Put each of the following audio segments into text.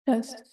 Test.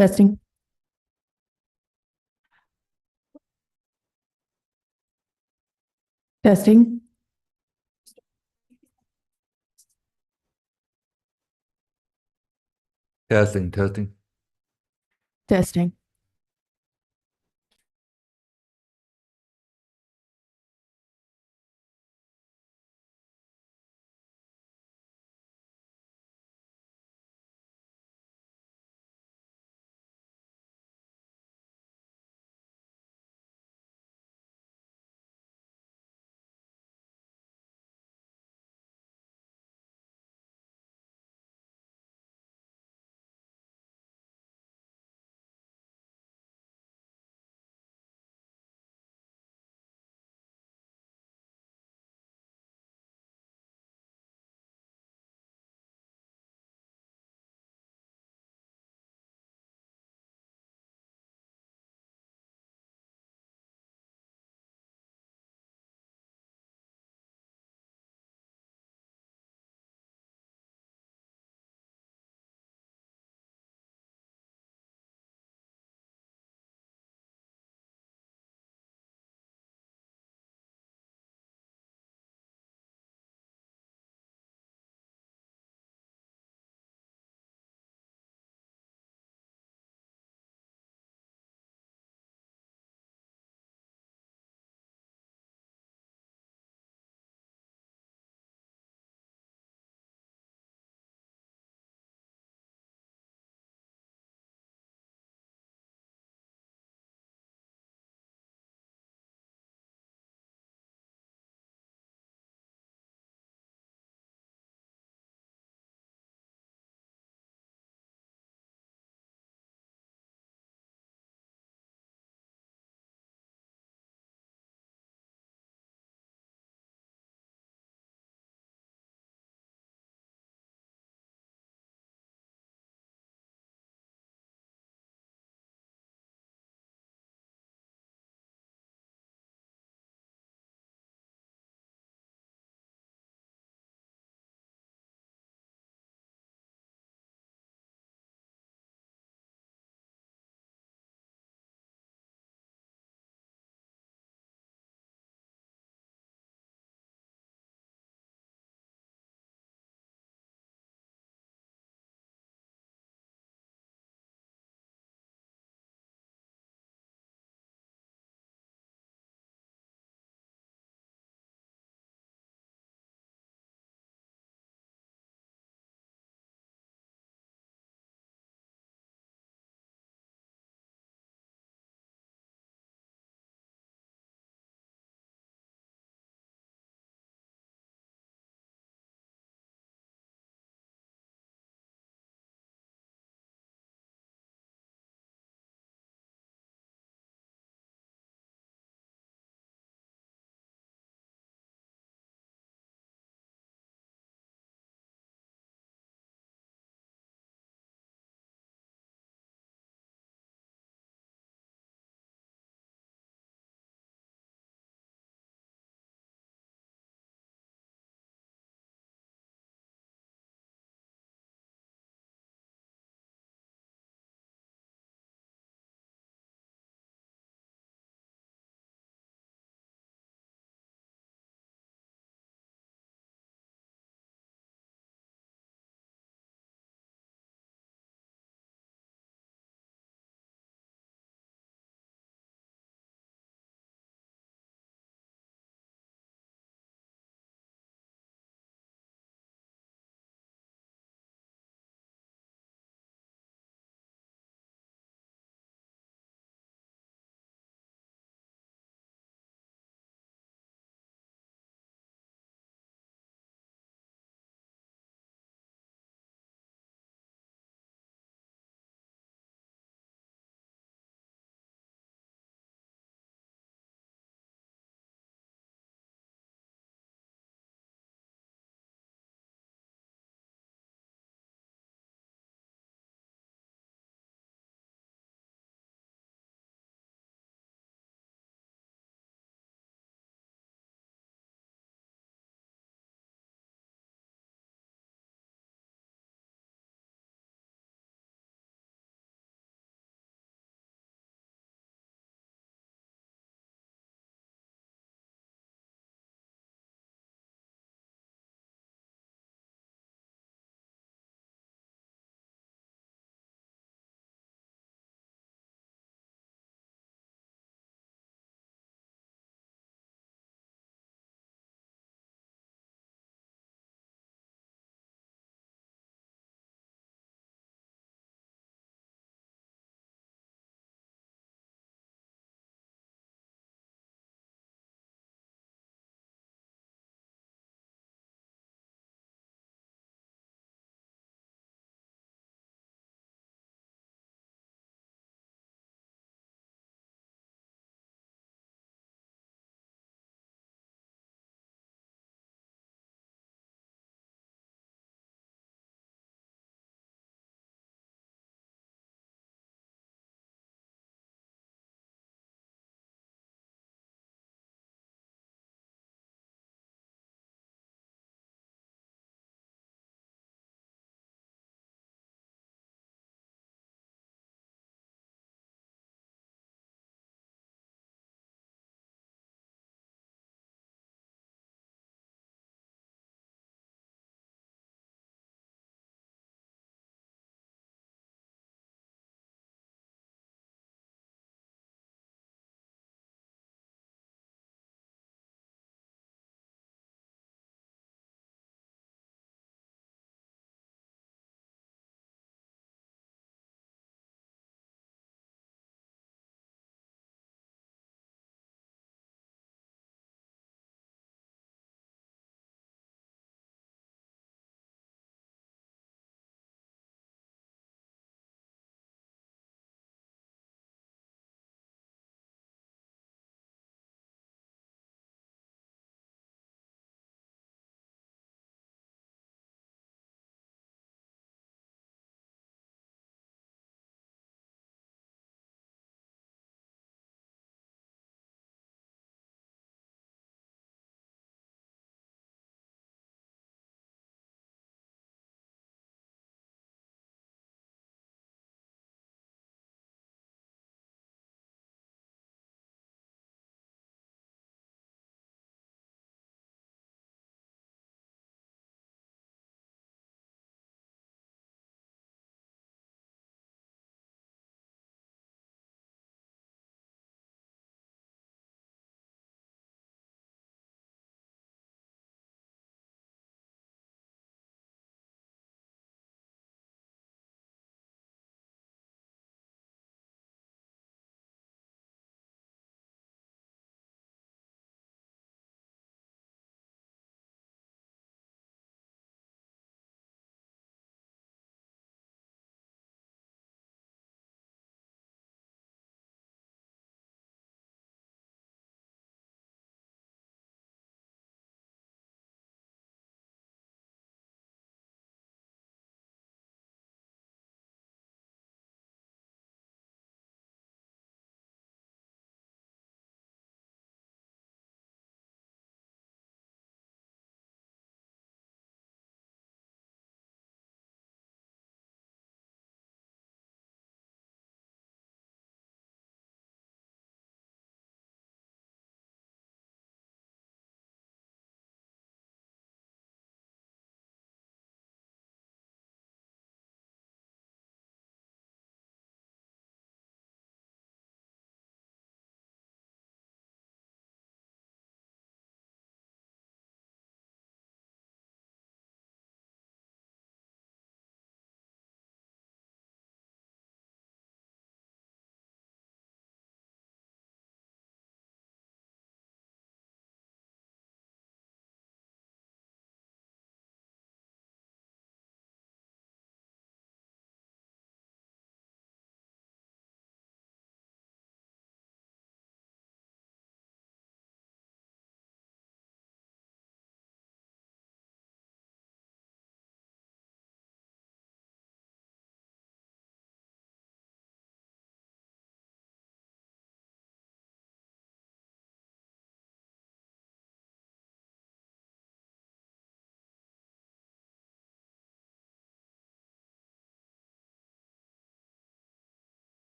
Testing. Testing. Testing. Testing.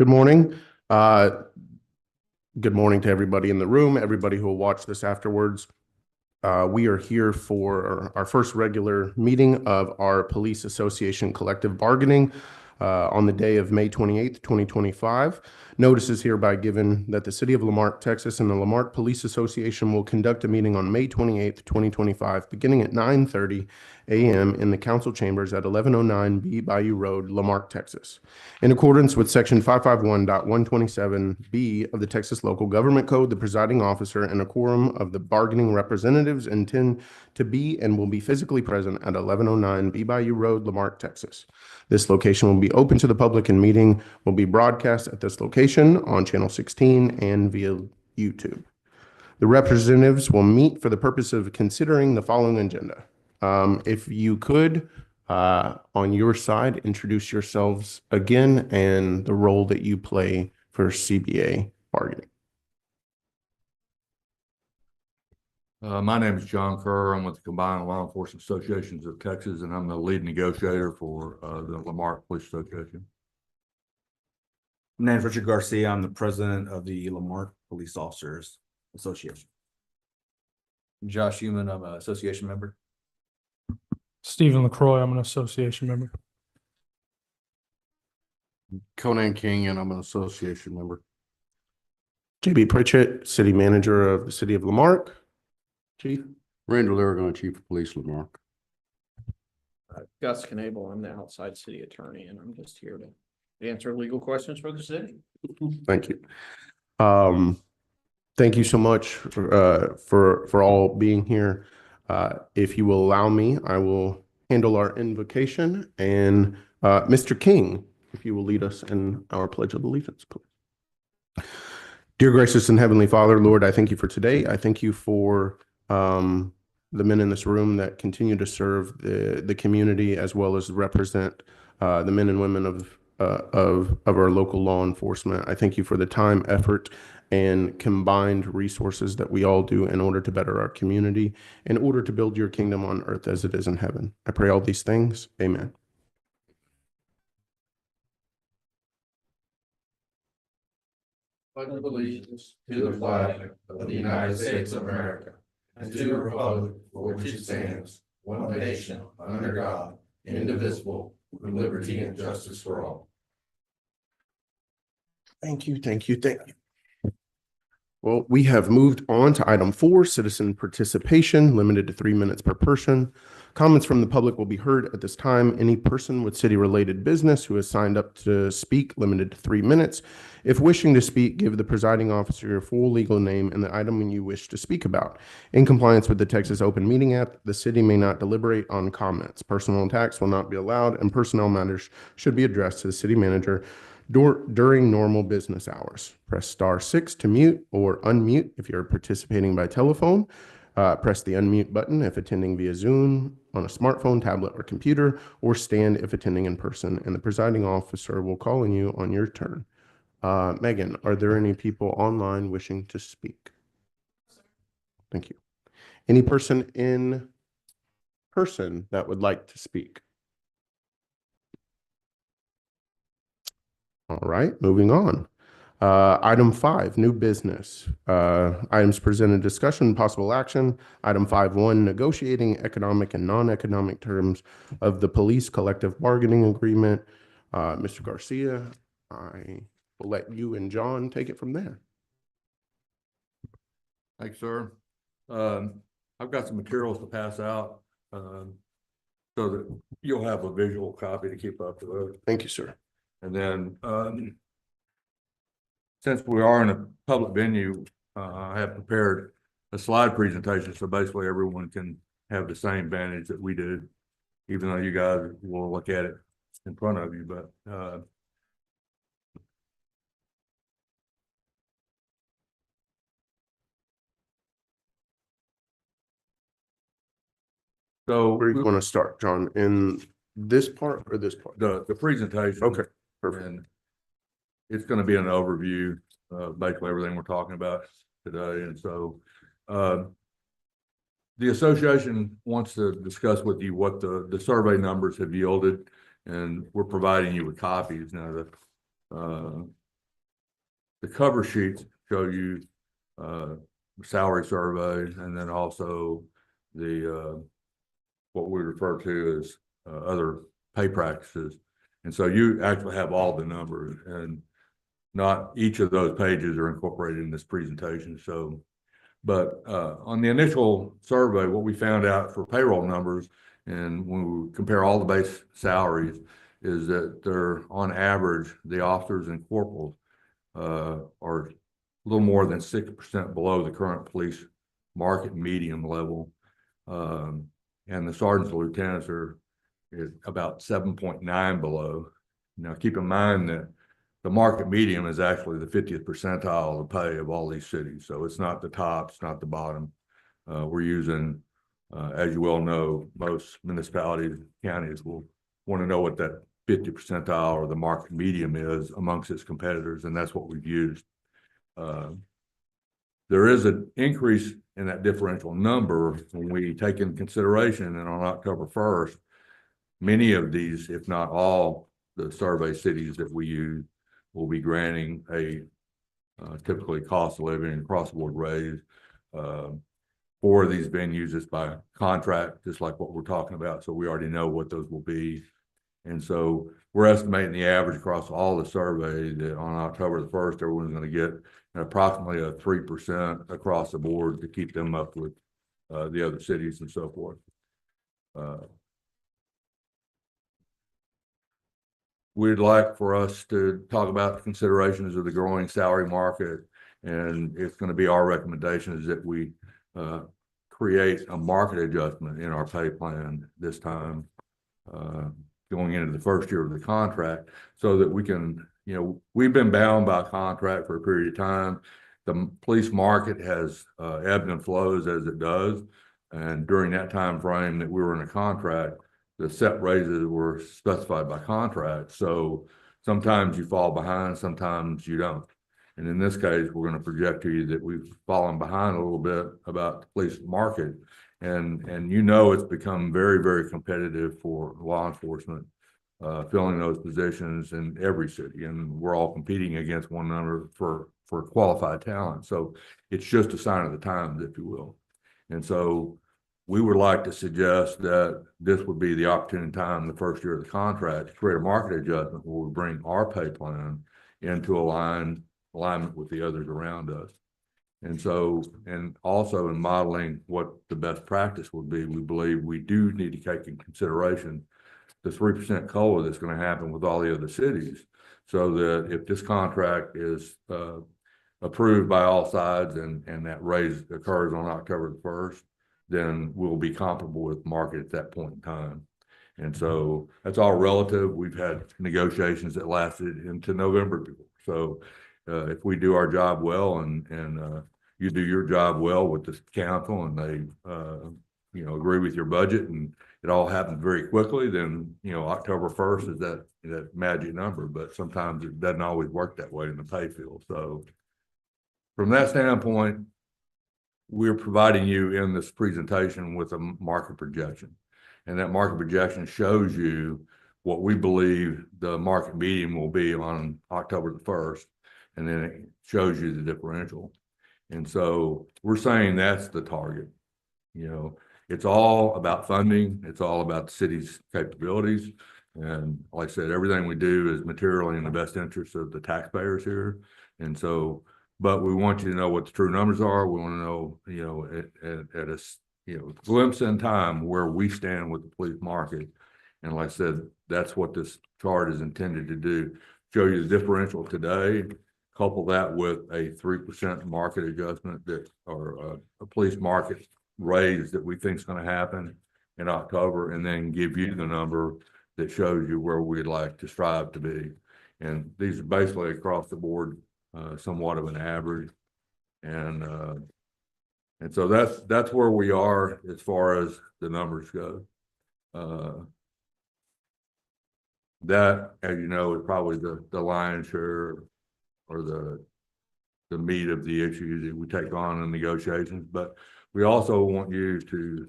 Good morning. Uh, Good morning to everybody in the room, everybody who will watch this afterwards. We are here for our first regular meeting of our Police Association collective bargaining on the day of May 28th, 2025. Notice is hereby given that the City of Lamarque, Texas, and the Lamarque Police Association will conduct a meeting on May 28th, 2025, beginning at 9:30 a.m. in the council chambers at 1109 B Bayou Road, Lamarque, Texas. In accordance with Section 551.127B of the Texas Local Government Code, the presiding officer and a quorum of the bargaining representatives intend to be and will be physically present at 1109 B Bayou Road, Lamarque, Texas. This location will be open to the public and meeting will be broadcast at this location on Channel 16 and via YouTube. The representatives will meet for the purpose of considering the following agenda. If you could, on your side, introduce yourselves again and the role that you play for CBA bargaining. My name is John Kerr. I'm with the Combined Law Enforcement Associations of Texas, and I'm the lead negotiator for the Lamarque Police Association. My name is Richard Garcia. I'm the president of the Lamarque Police Officers Association. Josh Human, I'm an association member. Stephen LaCroix, I'm an association member. Conan King, and I'm an association member. JB Pritchett, city manager of the city of Lamarque. Chief. Randall Aragon, Chief of Police, Lamarque. Gus Knable, I'm the outside city attorney, and I'm just here to answer legal questions for the city. Thank you. Thank you so much for all being here. If you will allow me, I will handle our invocation, and Mr. King, if you will lead us in our Pledge of Allegiance, please. Dear gracious and heavenly Father, Lord, I thank you for today. I thank you for the men in this room that continue to serve the community as well as represent the men and women of our local law enforcement. I thank you for the time, effort, and combined resources that we all do in order to better our community, in order to build your kingdom on earth as it is in heaven. I pray all these things. Amen. Pledge allegiance to the flag of the United States of America and to the republic for which it stands, one nation, under God, indivisible, with liberty and justice for all. Thank you, thank you, thank you. Well, we have moved on to item 4, citizen participation, limited to 3 minutes per person. Comments from the public will be heard at this time. Any person with city-related business who has signed up to speak, limited to 3 minutes. If wishing to speak, give the presiding officer your full legal name and the item you wish to speak about. In compliance with the Texas Open Meeting Act, the city may not deliberate on comments. Personal attacks will not be allowed, and personnel matters should be addressed to the city manager during normal business hours. Press *6 to mute or unmute if you're participating by telephone. Press the unmute button if attending via Zoom on a smartphone, tablet, or computer, or stand if attending in person, and the presiding officer will call on you on your turn. Megan, are there any people online wishing to speak? Thank you. Any person in person that would like to speak? All right, moving on. Item 5, new business. Items presented, discussion, possible action. Item 5.1, negotiating economic and non-economic terms of the police collective bargaining agreement. Mr. Garcia, I will let you and John take it from there. Thanks, sir. I've got some materials to pass out so that you'll have a visual copy to keep up with. Thank you, sir. And then since we are in a public venue, I have prepared a slide presentation so basically everyone can have the same advantage that we do, even though you guys will look at it in front of you. But so Where do you want to start, John? In this part or this part? the presentation. Okay, perfect. And it's going to be an overview of basically everything we're talking about today. And so the association wants to discuss with you what the survey numbers have yielded, and we're providing you with copies. Now, the cover sheets show you, salary surveys, and then also the, what we refer to as, other pay practices. And so you actually have all the numbers, and not each of those pages are incorporated in this presentation. So, but on the initial survey, what we found out for payroll numbers, and when we compare all the base salaries, is that they're on average, the officers and corporals are a little more than 6% below the current police market median level. And the sergeants and lieutenants are about 7.9 below. Now, keep in mind that the market median is actually the 50th percentile of the pay of all these cities. So it's not the top, it's not the bottom. We're using, as you well know, most municipalities, counties will want to know what that 50 percentile or the market median is amongst its competitors, and that's what we've used. There is an increase in that differential number when we take into consideration that on October 1st, many of these, if not all, the survey cities that we use will be granting a typically cost of living across the board raise. For these venues, it's by contract, just like what we're talking about. So we already know what those will be. And so we're estimating the average across all the survey that on October the 1st, everyone's going to get approximately a 3% across the board to keep them up with the other cities and so forth. We'd like for us to talk about the considerations of the growing salary market, and it's going to be our recommendations that we create a market adjustment in our pay plan this time, going into the first year of the contract, so that we can, we've been bound by contract for a period of time. The police market has ebbed and flows as it does, and during that time frame that we were in a contract, the set raises were specified by contract. So sometimes you fall behind, sometimes you don't. And in this case, we're going to project to you that we've fallen behind a little bit about the police market. And it's become very, very competitive for law enforcement, filling those positions in every city. And we're all competing against one another for qualified talent. So it's just a sign of the times, if you will. And so we would like to suggest that this would be the opportune time, the first year of the contract, to create a market adjustment where we bring our pay plan into alignment with the others around us. And so, and also in modeling what the best practice would be, we believe we do need to take in consideration the 3% COLA that's going to happen with all the other cities, so that if this contract is approved by all sides and that raise occurs on October the 1st, then we'll be comparable with market at that point in time. And so that's all relative. We've had negotiations that lasted into November before. So if we do our job well and you do your job well with this council and they agree with your budget and it all happens very quickly, then October 1st is that magic number. But sometimes it doesn't always work that way in the pay field. So from that standpoint, we're providing you in this presentation with a market projection, and that market projection shows you what we believe the market median will be on October the 1st, and then it shows you the differential. And so we're saying that's the target. It's all about funding. It's all about the city's capabilities. And like I said, everything we do is materially in the best interest of the taxpayers here. And so, but we want you to know what the true numbers are. We want to know, at a glimpse in time where we stand with the police market. And like I said, that's what this chart is intended to do. Show you the differential today, couple that with a 3% market adjustment or a police market raise that we think is going to happen in October, and then give you the number that shows you where we'd like to strive to be. And these are basically across the board, somewhat of an average. And so that's where we are as far as the numbers go. That, as you know, is probably the lion's share or the meat of the issues that we take on in negotiations. But we also want you to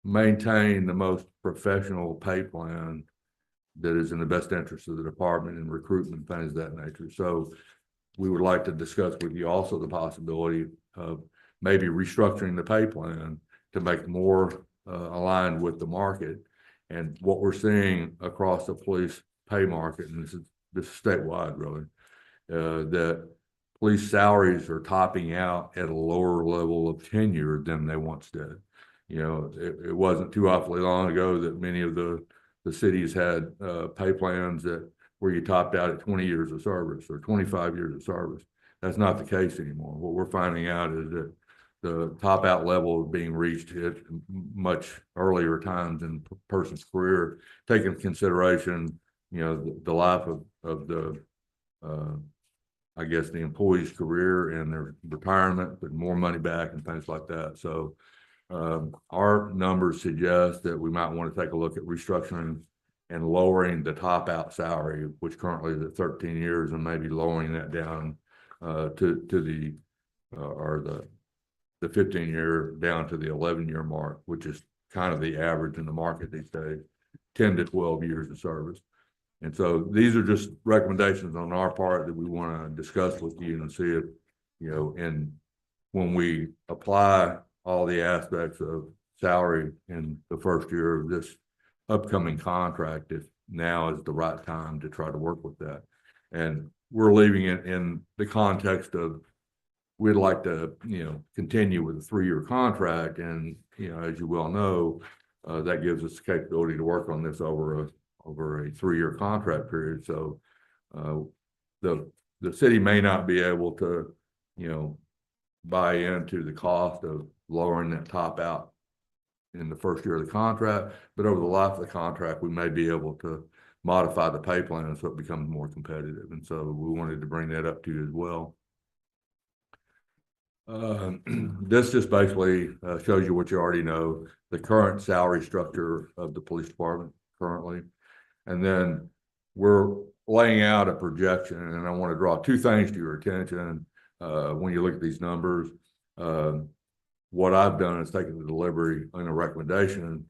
maintain the most professional pay plan that is in the best interest of the department and recruitment, things of that nature. So we would like to discuss with you also the possibility of maybe restructuring the pay plan to make more aligned with the market. And what we're seeing across the police pay market, and this is statewide really, that police salaries are topping out at a lower level of tenure than they once did. You know, it wasn't too awfully long ago that many of the cities had pay plans that where you topped out at 20 years of service or 25 years of service. That's not the case anymore. What we're finding out is that the top out level is being reached at much earlier times in a person's career, taking into consideration, you know, the life of the, I guess, the employee's career and their retirement, but more money back and things like that. So our numbers suggest that we might want to take a look at restructuring and lowering the top out salary, which currently is at 13 years, and maybe lowering that down to the or the 15-year down to the 11-year mark, which is kind of the average in the market these days, 10 to 12 years of service. And so these are just recommendations on our part that we want to discuss with you and see if, you know, and when we apply all the aspects of salary in the first year of this upcoming contract, if now is the right time to try to work with that. And we're leaving it in the context of we'd like to, you know, continue with a 3-year contract. And, you know, as you well know, that gives us the capability to work on this over a 3-year contract period. So the city may not be able to, you know, buy into the cost of lowering that top out in the first year of the contract, but over the life of the contract, we may be able to modify the pay plan so it becomes more competitive. And so we wanted to bring that up to you as well. This just basically shows you what you already know, the current salary structure of the police department currently. And then we're laying out a projection, and I want to draw 2 things to your attention when you look at these numbers. What I've done is taken the delivery and a recommendation.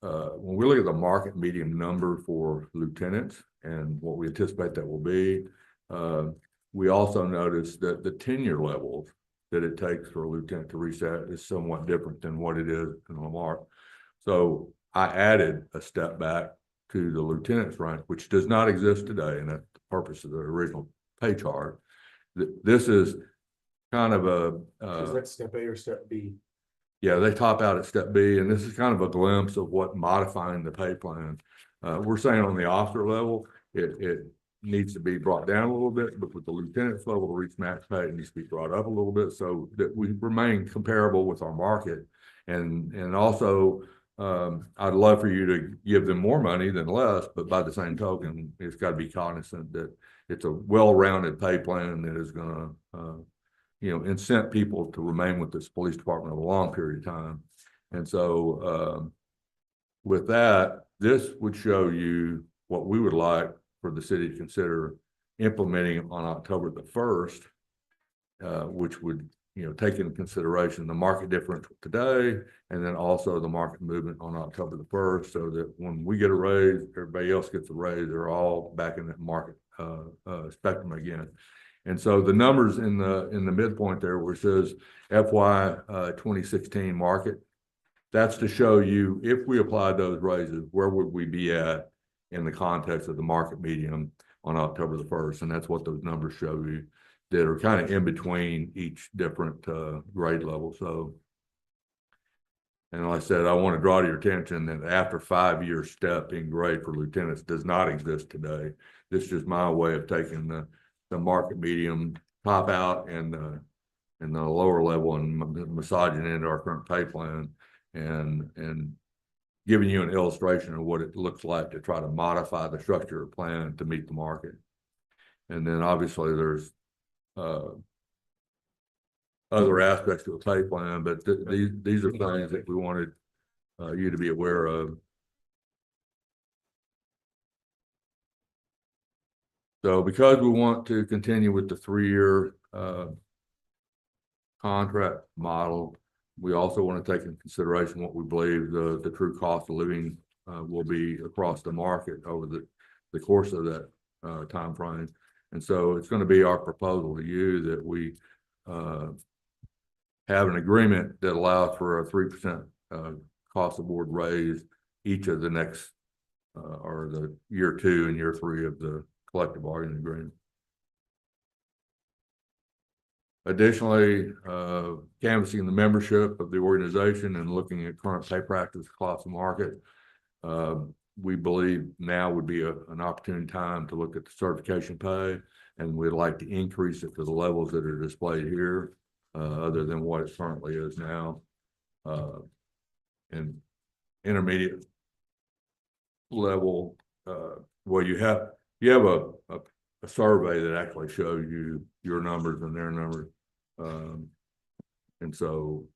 When we look at the market median number for lieutenants and what we anticipate that will be, we also notice that the tenure levels that it takes for a lieutenant to reach that is somewhat different than what it is in Lamarck. So I added a step back to the lieutenant's rank, which does not exist today, and that's the purpose of the original pay chart. This is kind of a Is that step A or step B? Yeah, they top out at step B, and this is kind of a glimpse of what modifying the pay plan. We're saying on the officer level, it needs to be brought down a little bit, but with the lieutenant's level to reach max pay, it needs to be brought up a little bit so that we remain comparable with our market. And also, I'd love for you to give them more money than less, but by the same token, it's got to be cognizant that it's a well-rounded pay plan that is going to you know, incent people to remain with this police department over a long period of time. And so with that, this would show you what we would like for the city to consider implementing on October the 1st, which would, you know, take into consideration the market differential today, and then also the market movement on October the 1st, so that when we get a raise, everybody else gets a raise. They're all back in that market spectrum again. And so the numbers in the midpoint there, where it says FY 2016 market, that's to show you if we applied those raises, where would we be at in the context of the market median on October the 1st. And that's what those numbers show you, that are kind of in between each different grade level. So, and like I said, I want to draw to your attention that after 5-year step in grade for lieutenants does not exist today. This is just my way of taking the market medium top out and the lower level and massaging it into our current pay plan and giving you an illustration of what it looks like to try to modify the structure of plan to meet the market. And then obviously there's other aspects to a pay plan, but these are things that we wanted you to be aware of. So because we want to continue with the 3-year contract model, we also want to take into consideration what we believe the true cost of living will be across the market over the course of that time frame. And so it's going to be our proposal to you that we have an agreement that allows for a 3% cost of board raise each of the next or the year 2 and year 3 of the collective bargaining agreement. Additionally, canvassing the membership of the organization and looking at current pay practice across the market, we believe now would be an opportune time to look at the certification pay, and we'd like to increase it to the levels that are displayed here, other than what it currently is now. And intermediate level, well, you have a survey that actually shows you your numbers and their numbers. And so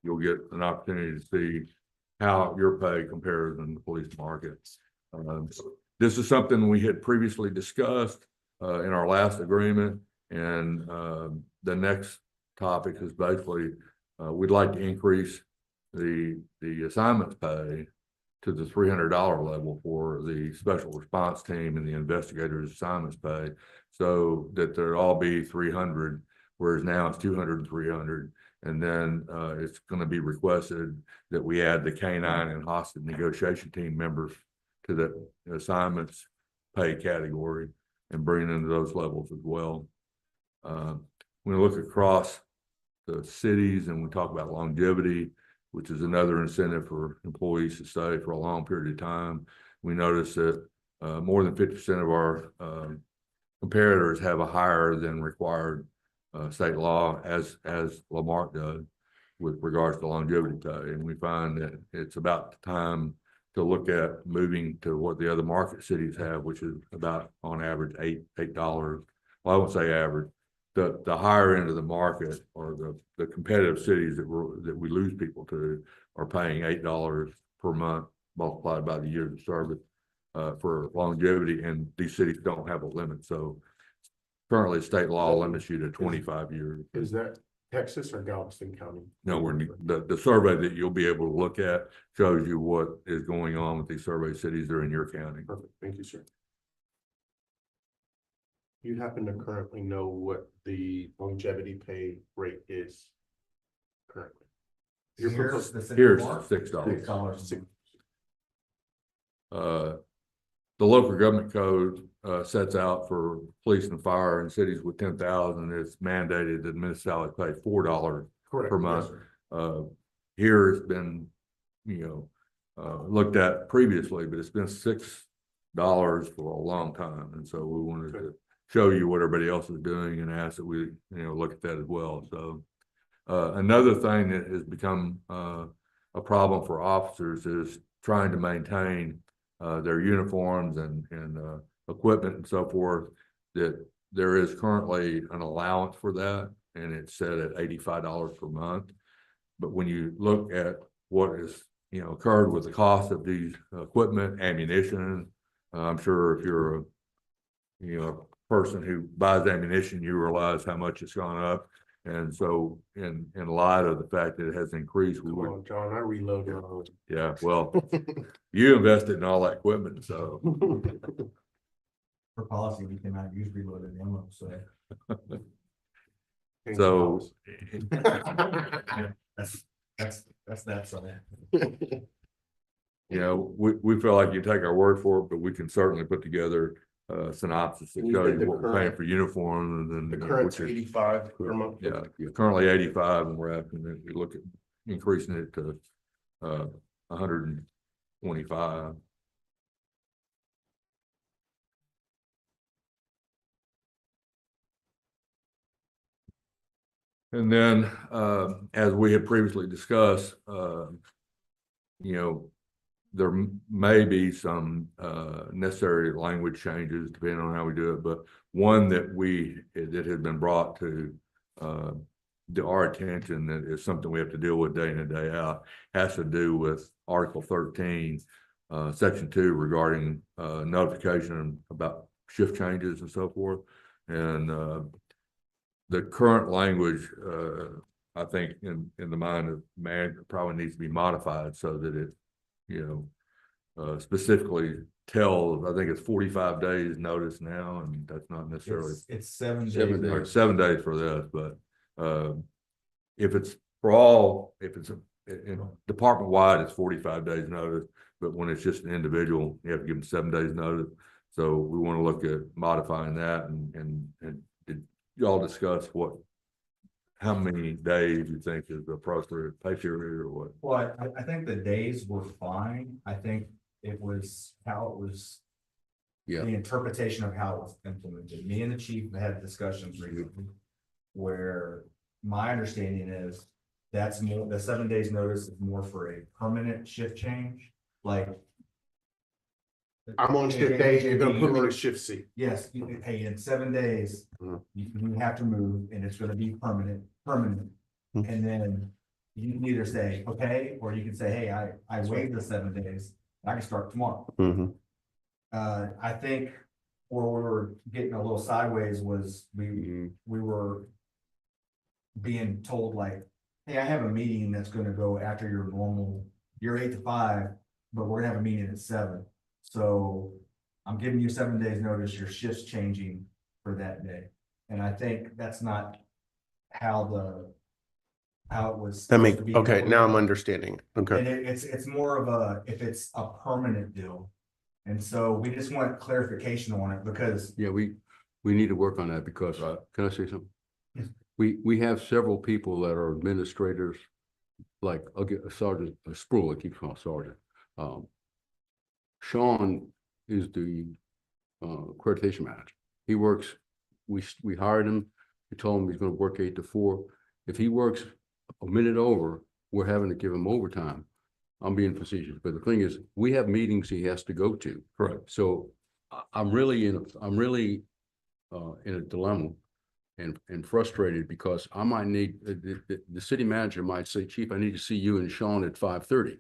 you'll get an opportunity to see how your pay compares in the police market. This is something we had previously discussed in our last agreement, and the next topic is basically we'd like to increase the assignments pay to the $300 level for the special response team and the investigators' assignments pay, so that there'd all be 300, whereas now it's 200 and 300. And then it's going to be requested that we add the K9 and hostage negotiation team members to the assignments pay category and bring them to those levels as well. When we look across the cities and we talk about longevity, which is another incentive for employees to stay for a long period of time, we notice that more than 50% of our comparators have a higher than required state law, as Lamarque does, with regards to longevity pay. And we find that it's about time to look at moving to what the other market cities have, which is about on average $8. Well, I won't say average. The higher end of the market, or the competitive cities that we lose people to, are paying $8 per month multiplied by the years of service for longevity, and these cities don't have a limit. So currently state law limits you to 25 years. Is that Texas or Galveston County? No, the survey that you'll be able to look at shows you what is going on with these survey cities that are in your county. Perfect, thank you, sir. You happen to currently know what the longevity pay rate is currently? Here's $6. The local government code sets out for police and fire in cities with 10,000, it's mandated that municipalities pay $4 per month. Here it's been, looked at previously, but it's been $6 for a long time. And so we wanted to show you what everybody else is doing and ask that we, look at that as well. So another thing that has become a problem for officers is trying to maintain their uniforms and equipment and so forth. That there is currently an allowance for that, and it's set at $85 per month. But when you look at what is occurred with the cost of these equipment, ammunition, I'm sure if you're a person who buys ammunition, you realize how much it's gone up. And so in light of the fact that it has increased, Come on, John, I reloaded. yeah, well, you invested in all that equipment, so. For policy, we cannot use reloaded ammo, so. So That's that side. we feel like you take our word for it, but we can certainly put together synopsis that shows you what we're paying for uniform, and then The current's 85 per month. Yeah, currently 85, and we're asking that we look at increasing it to 125. And then, as we had previously discussed, there may be some necessary language changes depending on how we do it, but one that has been brought to our attention, that is something we have to deal with day in and day out, has to do with Article 13, Section 2, regarding notification about shift changes and so forth. And the current language, I think in the mind of man, probably needs to be modified so that it specifically tell, I think it's 45 days notice now, and that's not necessarily. It's 7 7 days. Or 7 days for this, but, if it's for all, if it's department wide, it's 45 days notice. But when it's just an individual, you have to give them 7 days notice. So we want to look at modifying that and did y'all discuss how many days you think is the appropriate pay period or what? Well, I think the days were fine. I think it was how it was. Yeah. The interpretation of how it was implemented. Me and the chief had discussions recently where my understanding is that's more, the 7 days notice is more for a permanent shift change, like. I'm on shift A, you're gonna put me in shift C. Yes, hey, in 7 days, Mhm. you have to move and it's gonna be permanent. Mhm. And then you can either say, okay, or you can say, hey, I waived the 7 days, I can start tomorrow. Mhm. I think where we were getting a little sideways was Mm-hmm. we were being told like, hey, I have a meeting that's gonna go after your normal, you're 8 to 5, but we're gonna have a meeting at 7. So I'm giving you 7 days notice, your shift's changing for that day. And I think that's not how it was. That supposed to be okay, now I'm implemented. understanding. Okay. And it's more of a, if it's a permanent deal. And so we just want clarification on it because Yeah, we need to work on that because, can I say something? Yes. We have several people that are administrators, like, I'll get Sergeant Sproul, I keep calling Sergeant. Sean is the accreditation manager. He works, we hired him, we told him he's gonna work 8 to 4. If he works a minute over, we're having to give him overtime. I'm being facetious, but the thing is, we have meetings he has to go to. Correct. So I'm really in a dilemma and frustrated because I might need, the city manager might say, Chief, I need to see you and Sean at 5:30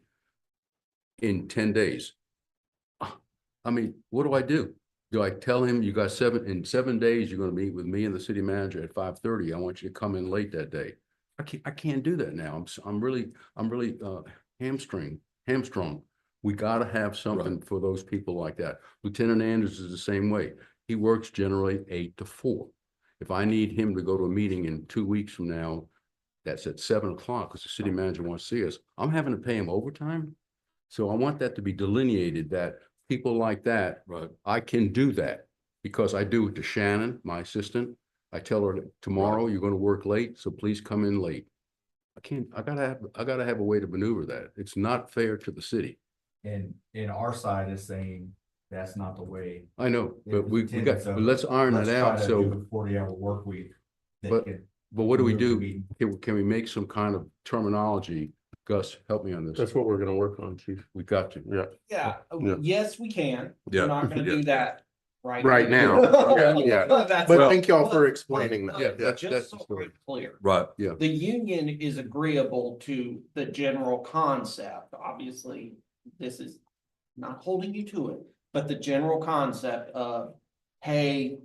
in 10 days. I mean, what do I do? Do I tell him in 7 days, you're gonna meet with me and the city manager at 5:30? I want you to come in late that day. I can't do that now. I'm really hamstrung. We gotta have something for those people like that. Lieutenant Anders is the same way. He works generally 8 to 4. If I need him to go to a meeting in 2 weeks from now, that's at 7 o'clock, because the city manager wants to see us, I'm having to pay him overtime. So I want that to be delineated that people like that, I can do that because I do it to Shannon, my assistant. I tell her tomorrow you're gonna work late, so please come in late. I gotta have a way to maneuver that. It's not fair to the city. and our side is saying that's not the way. I know, it but was we intended. got, So but let's iron let's that try out. to So, do a 40-hour work week. But what do we move the do? meeting. Can we make some kind of terminology? Gus, help me on this. That's what we're gonna work on, Chief. We got to. Yeah. Yeah, yes, we can. Yeah. We're not gonna do that Right now. Yeah. That's But all. thank y'all for explaining that. Yeah, Yeah. that's Just so the we're story. clear, Right. the union is agreeable to the general concept. Obviously, this is not holding you to it, but the general concept of, hey,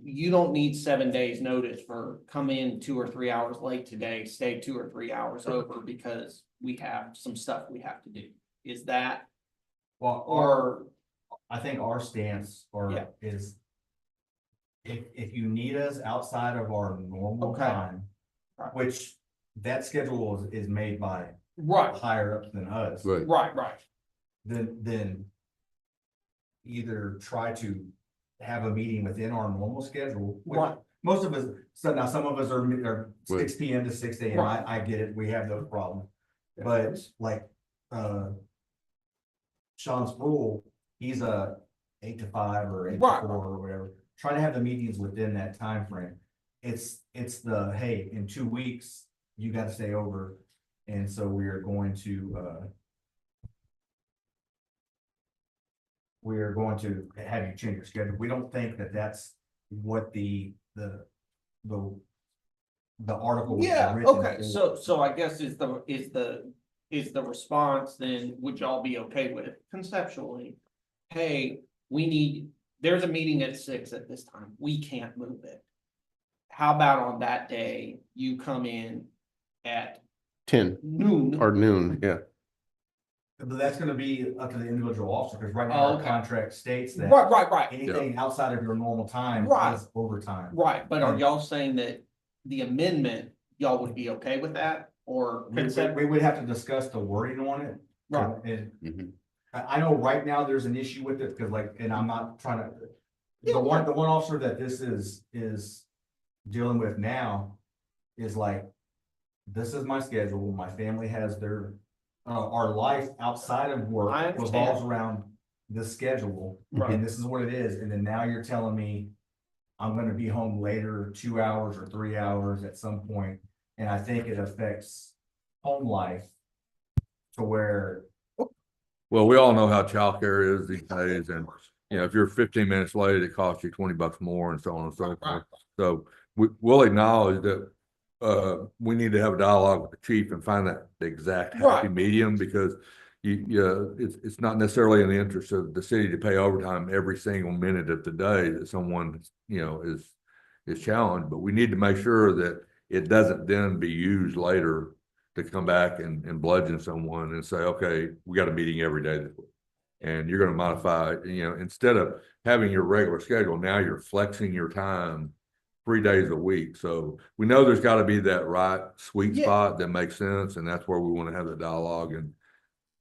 you don't need 7 days notice for come in 2 or 3 hours late today, stay 2 or 3 hours over because we have some stuff we have to do. Is that, Well, or, I think our stance Yeah. is if you need us outside of our normal Okay. time, Right. which that schedule is made by right, higher ups than us, Right. right. then either try to have a meeting within our normal schedule. which Right. Most of us, so now some of us are Right. 6 PM to 6 AM. Right. I get it. We have those problems. But like, Sean Sproul, he's a 8 to 5 or 8 to Right. 4 or whatever. Try to have the meetings within that time frame. It's the, hey, in 2 weeks, you got to stay over. And so we are going to have you change your schedule. We don't think that that's what the article. was Yeah, written okay, for. so I guess is the response then, would y'all be okay with conceptually? Hey, there's a meeting at 6 at this time, we can't move it. How about on that day, you come in at 10 noon or noon, yeah. But that's gonna be up to the individual officer, because right now Oh, our okay. contract states that Right. anything outside of your normal time Right. is overtime. Right, but are y'all saying that the amendment, y'all would be okay with that, or? We would have to discuss the wording on it. Right. And Mhm. I know right now there's an issue with it, because like, and I'm not trying to, Yeah. the one officer that this is dealing with now is like, this is my schedule, my family has their, our life outside of I work understand. revolves around this schedule, Right. and this is what it is, and then now you're telling me I'm gonna be home later, 2 hours or 3 hours at some point, and I think it affects home life to where, Well, we all know how childcare is these days, and, you know, if you're 15 minutes late, it costs you $20 more and so on and so forth. So we'll acknowledge that, we need to have a dialogue with the chief and find that the exact happy Right. medium, because it's not necessarily in the interest of the city to pay overtime every single minute of the day that someone, you know, is challenged, but we need to make sure that it doesn't then be used later to come back and bludgeon someone and say, okay, we got a meeting every day this week. And you're gonna modify, you know, instead of having your regular schedule, now you're flexing your time 3 days a week. So we know there's gotta be that right sweet Yeah. spot that makes sense, and that's where we wanna have the dialogue. And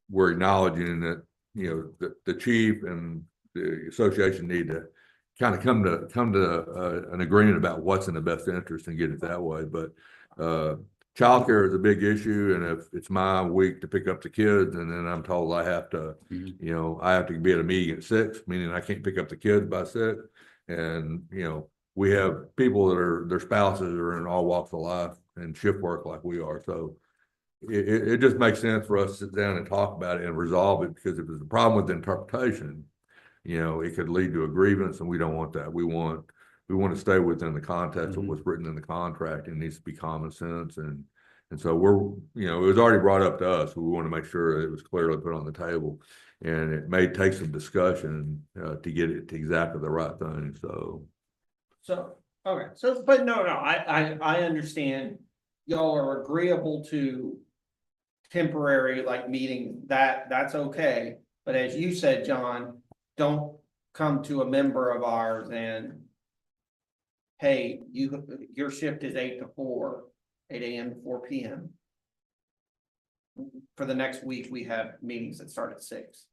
we're acknowledging that, you know, the chief and the association need to kind of come to an agreement about what's in the best interest and get it that way. But childcare is a big issue, and if it's my week to pick up the kids, and then I'm told I have to, Mhm. you know, I have to be at a meeting at 6, meaning I can't pick up the kids by 6. And, you know, we have people that are, their spouses are in all walks of life and shift work like we are. So it just makes sense for us to sit down and talk about it and resolve it, because if there's a problem with the interpretation, you know, it could lead to a grievance, and we don't want that. We want to stay within the context of Mhm. what's written in the contract, and it needs to be common sense. And so we're, you know, it was already brought up to us. We want to make sure it was clearly put on the table, and it may take some discussion to get it to exactly the right thing. So, Okay, so, but no, I understand, y'all are agreeable to temporary like meeting, that's okay, but as you said, John, don't come to a member of ours and hey, your shift is 8 to 4, 8 a.m. to 4 p.m. For the next week, we have meetings that start at 6.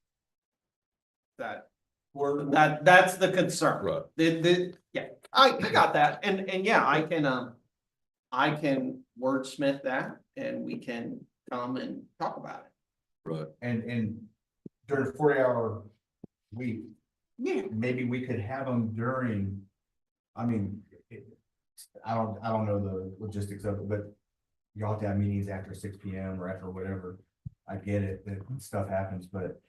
That's the concern. right. Yeah, I got that, and yeah, I can wordsmith that, and we can come and talk about it. Right. and during a 40-hour week, Yeah, maybe we could have them during, I mean, I don't know the logistics of it, but y'all have to have meetings after 6 p.m. or after whatever. I get it, that stuff happens, but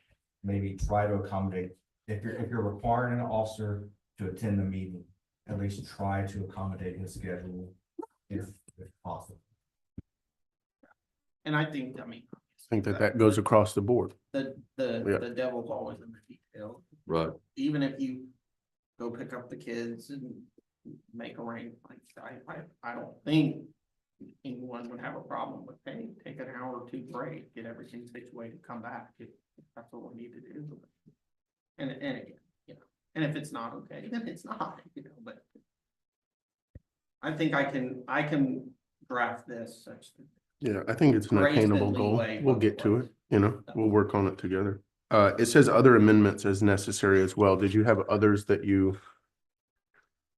maybe try to accommodate, if you're requiring an officer to attend the meeting, at least try to accommodate his schedule if possible. and I think, I mean. I think that goes across the board. Yeah. The devil's always in the detail. Right. Even if you go pick up the kids and make a rain, like, I don't think anyone would have a problem with, hey, take an hour or 2 break, get everything situated, come back, if that's what we need to do. And again, you know, and if it's not okay, then it's not, you know, but I think I can draft this such that. Yeah, I think it's an Grace and attainable goal. leeway We'll both get to ways. it, you know, we'll work on it together. It says other amendments as necessary as well. Did you have others that you?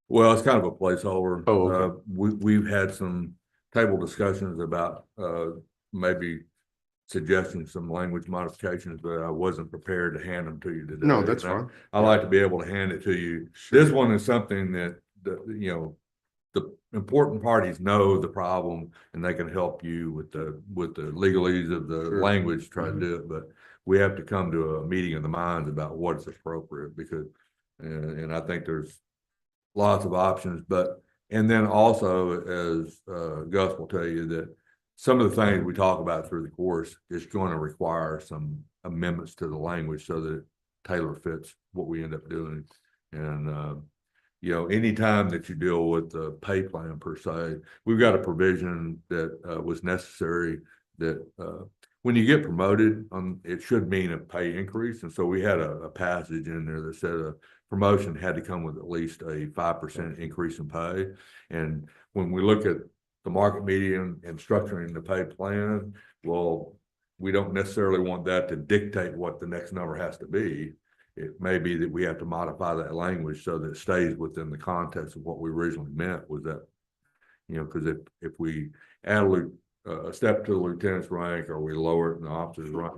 Well, it's kind of a placeholder. Oh, okay. We've had some table discussions about, maybe suggesting some language modifications, but I wasn't prepared to hand them to you today. No, that's And fine. I like to be able to hand it to you. This one is something that, you know, the important parties know the problem, and they can help you with the legalese of the Sure. language, try to Mhm. do it. But we have to come to a meeting of the minds about what's appropriate, because, and I think there's lots of options. But, and then also, as Gus will tell you, that some of the things we talk about through the course is going to require some amendments to the language so that it tailor fits what we end up doing. And you know, anytime that you deal with the pay plan per se, we've got a provision that was necessary that when you get promoted, it should mean a pay increase. And so we had a passage in there that said a promotion had to come with at least a 5% increase in pay. And when we look at the market median and structuring the pay plan, well, we don't necessarily want that to dictate what the next number has to be. It may be that we have to modify that language so that it stays within the context of what we originally meant was that, because if we add a step to the lieutenant's rank or we lower it in the officer's rank,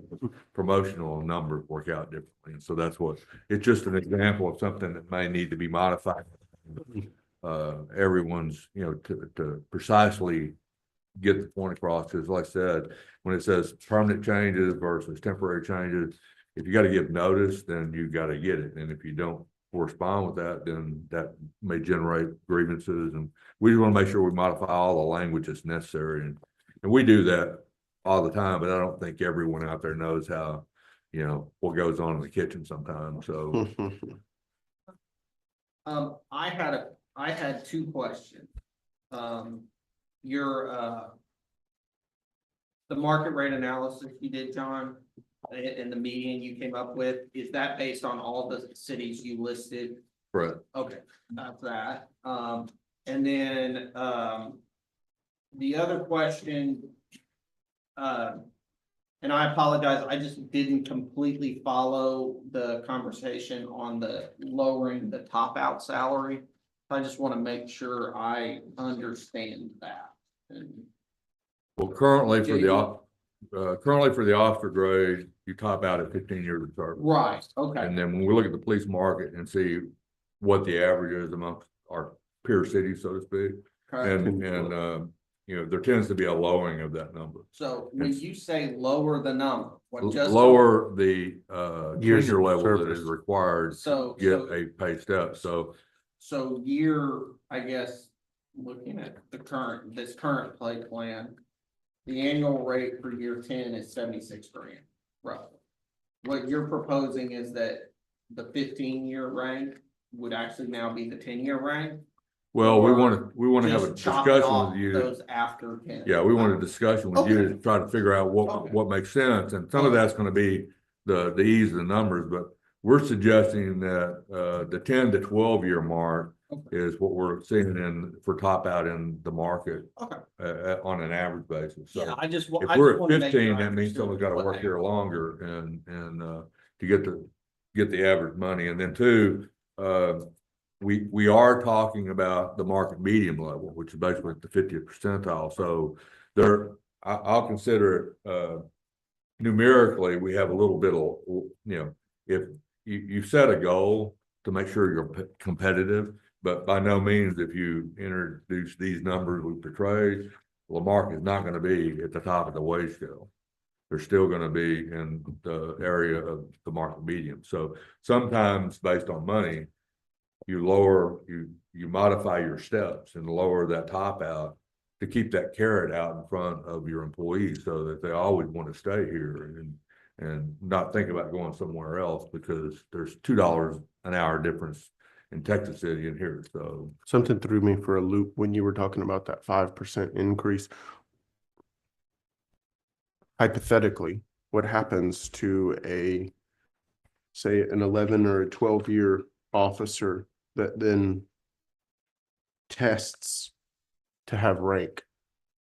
promotional numbers work out differently. And so that's it's just an example of something that may need to be modified. Everyone's, to precisely get the point across, because like I said, when it says permanent changes versus temporary changes, if you got to give notice, then you got to get it. And if you don't correspond with that, then that may generate grievances. And we just want to make sure we modify all the language that's necessary. And we do that all the time, but I don't think everyone out there knows how, what goes on in the kitchen sometimes. So I had two questions. The market rate analysis you did, John, and the median you came up with, is that based on all the cities you listed? right. Okay, that's that. And then, the other question, and I apologize, I just didn't completely follow the conversation on the lowering the top out salary. I just want to make sure I understand that. Well, currently for the officer grade, you top out at 15 years of service. Right, okay. And then when we look at the police market and see what the average is amongst our peer cities, so to speak, and there tends to be a lowering of that number. So when you say lower the number, what just lower the Years tenure of level that service. is required to get a pay step. So I guess, looking at this current pay plan, the annual rate for year 10 is 76 grand, roughly. What you're proposing is that the 15-year rank would actually now be the 10-year rank? well, we want to have a Just chop discussion off with you. those after 10. Yeah, we want a discussion with you Okay. to try to figure out Okay. what makes sense. And some of that's going to be the ease of the numbers, but we're suggesting that the 10 to 12-year mark is what we're seeing for top out in the market on an average basis. So Yeah, if we're at 15, that means someone's got to work here longer and to get the average money. And then two, we are talking about the market medium level, which is basically the 50th percentile. So I'll consider it numerically, we have a little bit of, if you set a goal to make sure you're competitive, but by no means, if you introduce these numbers we portray, Marque is not going to be at the top of the wage scale. They're still going to be in the area of the market medium. So sometimes based on money, you modify your steps and lower that top out to keep that carrot out in front of your employees so that they always want to stay here and not think about going somewhere else, because there's $2 an hour difference in Texas City and here. So Something threw me for a loop when you were talking about that 5% increase. Hypothetically, what happens to say an 11 or a 12-year officer that then tests to have rank?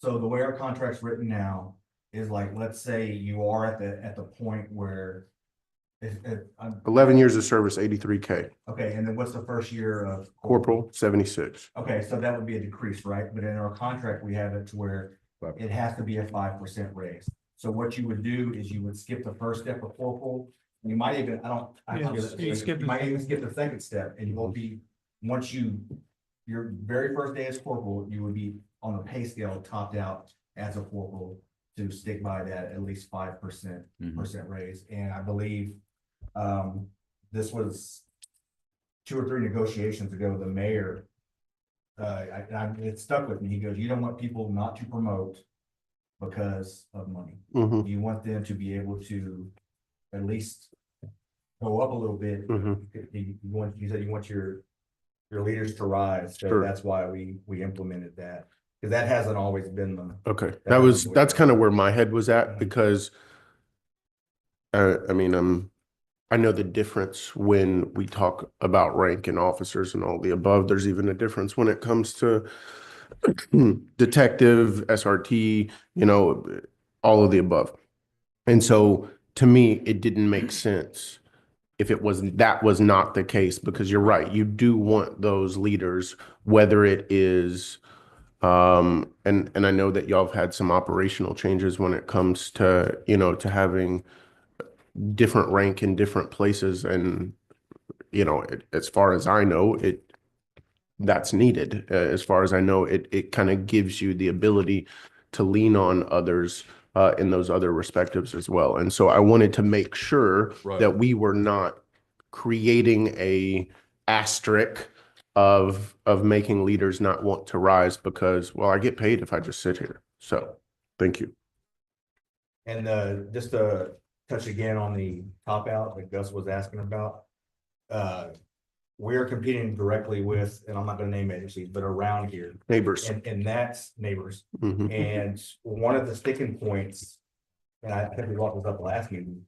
So the way our contract's written now is like, let's say you are at the point where 11 years of service, 83K. okay, and then what's the first year of Corporal, 76. Okay, so that would be a decrease, right? But in our contract, we have it to where it has to be a 5% raise. So what you would do is you would skip the first step of corporal. You might even, you might even skip the second step, and you will be, your very first day as corporal, you would be on the pay scale topped out as a corporal to stick by that at least 5% raise. And I believe this was 2 or 3 negotiations ago, the mayor, it stuck with me. He goes, you don't want people not to promote because of money. Mhm. You want them to be able to at least go up a little bit. You said you want your leaders to rise. So Sure. that's why we implemented that, because that hasn't always been the. Okay, that's kind of where my head was at, because I mean, I know the difference when we talk about rank and officers and all the above. There's even a difference when it comes to detective, SRT, all of the above. And so to me, it didn't make sense if that was not the case, because you're right, you do want those leaders, whether it is and I know that y'all have had some operational changes when it comes to, to having different rank in different places. And, as far as I know, that's needed. As far as I know, it kind of gives you the ability to lean on others in those other respectives as well. And so I wanted to make sure Right. that we were not creating a asterisk of making leaders not want to rise because, well, I get paid if I just sit here. So thank you. And just to touch again on the top out that Gus was asking about. We're competing directly with, and I'm not gonna name agencies, but around here, Neighbors. and that's neighbors. Mhm. And one of the sticking points, and I think we brought this up last meeting,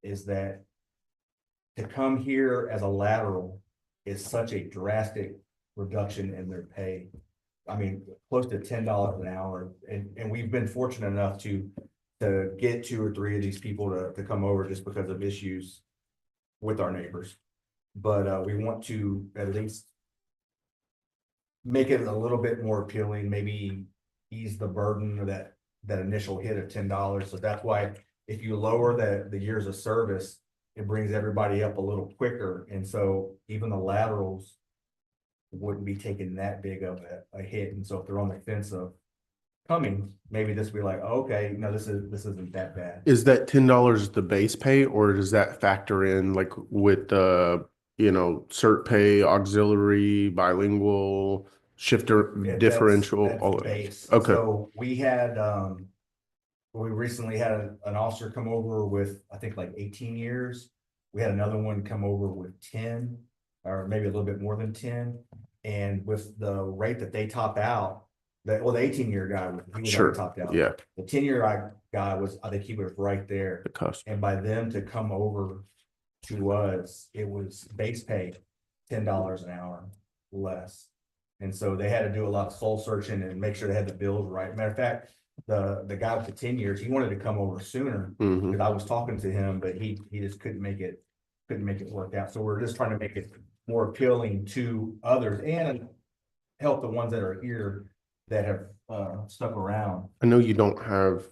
is that to come here as a lateral is such a drastic reduction in their pay. I mean, close to $10 an hour, and we've been fortunate enough to get 2 or 3 of these people to come over just because of issues with our neighbors. But we want to at least make it a little bit more appealing, maybe ease the burden of that initial hit of $10. So that's why if you lower the years of service, it brings everybody up a little quicker. And so even the laterals wouldn't be taking that big of a hit. And so if they're on the fence of coming, maybe this will be like, okay, no, this isn't that bad. Is that $10 the base pay, or does that factor in like with the, cert pay, auxiliary, bilingual, shifter, Yeah, differential, that's all of it? base. Okay. So we had, we recently had an officer come over with, I think like 18 years. We had another one come over with 10, or maybe a little bit more than 10. And with the rate that they top out, the 18-year guy, he was Sure. already topped out. Yeah. The 10-year guy was, I think he was right there. The cusp. And by them to come over to us, it was base pay $10 an hour less. And so they had to do a lot of soul searching and make sure they had the bills right. Matter of fact, the guy with the 10 years, he wanted to come over sooner Mhm. because I was talking to him, but he just couldn't make it work out. So we're just trying to make it more appealing to others and help the ones that are here that have stuck around. I know you don't have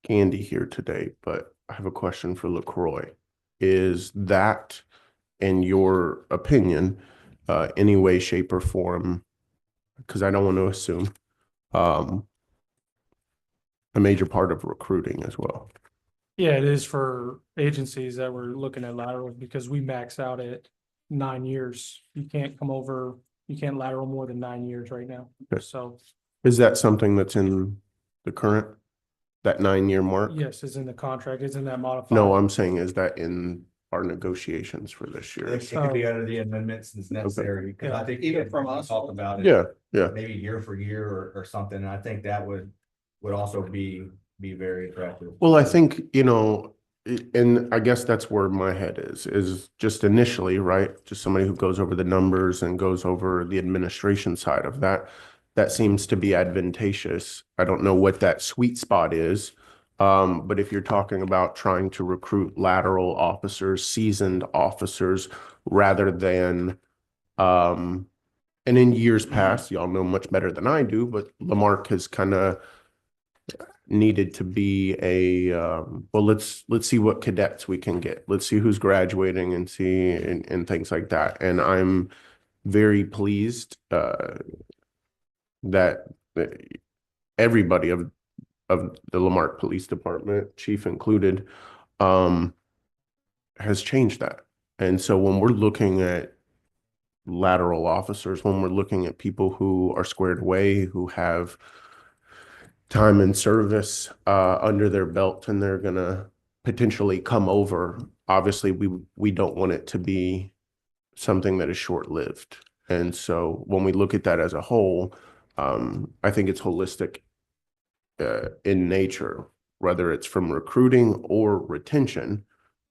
Candy here today, but I have a question for LaCroix. Is that, in your opinion, any way, shape, or form, because I don't want to assume, a major part of recruiting as well? Yeah, it is for agencies that we're looking at laterals because we max out at 9 years. You can't lateral more than 9 years right now. Okay. So Is that something that's in the current, that 9-year mark? yes, it's in the contract, it's in that modified. No, I'm saying, is that in our negotiations for this year? It could be under the amendments as necessary, because I think Even from us. talk about it. Yeah. Maybe year for year or something, and I think that would also be very attractive. Well, I think, and I guess that's where my head is just initially, right? Just somebody who goes over the numbers and goes over the administration side of that. That seems to be advantageous. I don't know what that sweet spot is. But if you're talking about trying to recruit lateral officers, seasoned officers, rather than, and in years past, y'all know much better than I do, but Lamarque has kind of needed to be well, let's see what cadets we can get. Let's see who's graduating and see and things like that. And I'm very pleased that everybody of the Lamarque Police Department, chief included, has changed that. And so when we're looking at lateral officers, when we're looking at people who are squared away, who have time and service under their belt, and they're gonna potentially come over, obviously we don't want it to be something that is short-lived. And so when we look at that as a whole, I think it's holistic in nature, whether it's from recruiting or retention.